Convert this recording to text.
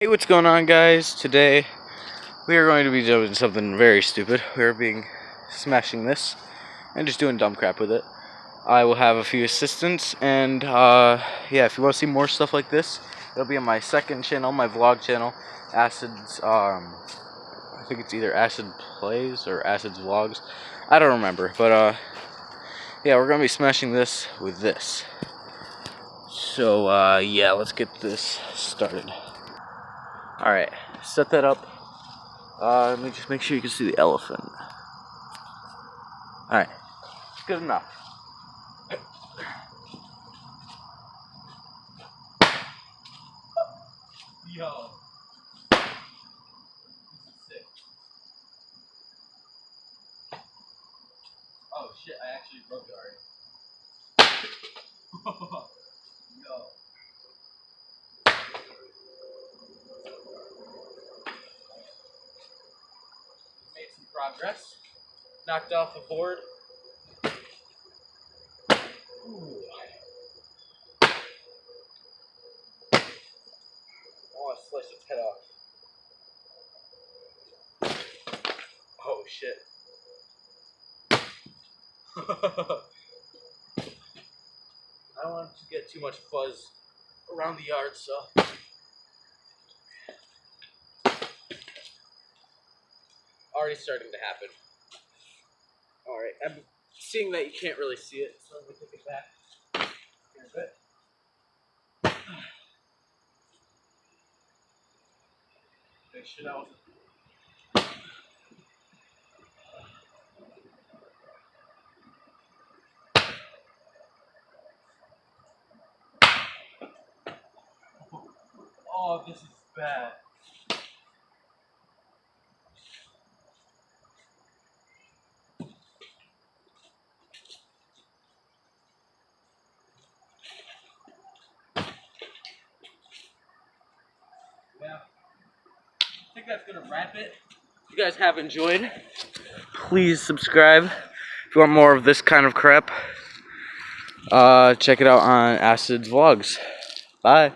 Hey, what's going on, guys? Today we are going to be doing something very stupid. Smashing this and just doing dumb crap with it. I will have a few assistants, and yeah, if you want to see more stuff like this, it'll be on my second channel, my vlog channel, Acid's. I think it's either Acid Plays or Acid's Vlogs. I don't remember, but yeah, we're gonna be smashing this with this. So yeah, let's get this started. Alright, set that up. Let me just make sure you can see the elephant. Alright, good enough. Yo. This is sick. Oh shit, I actually broke it already. Yo. Made some progress. Knocked off the board. Ooh. Oh, I sliced its head off. Oh shit. I don't want to get too much fuzz around the yard, so. Already starting to happen. Alright, I'm seeing that you can't really see it, so I'm gonna take it back here a bit. Make sure that was. Oh, this is bad. Yeah. I think that's gonna wrap it. If you guys have enjoyed, please subscribe. If you want more of this kind of crap, check it out on Acid's Vlogs. Bye.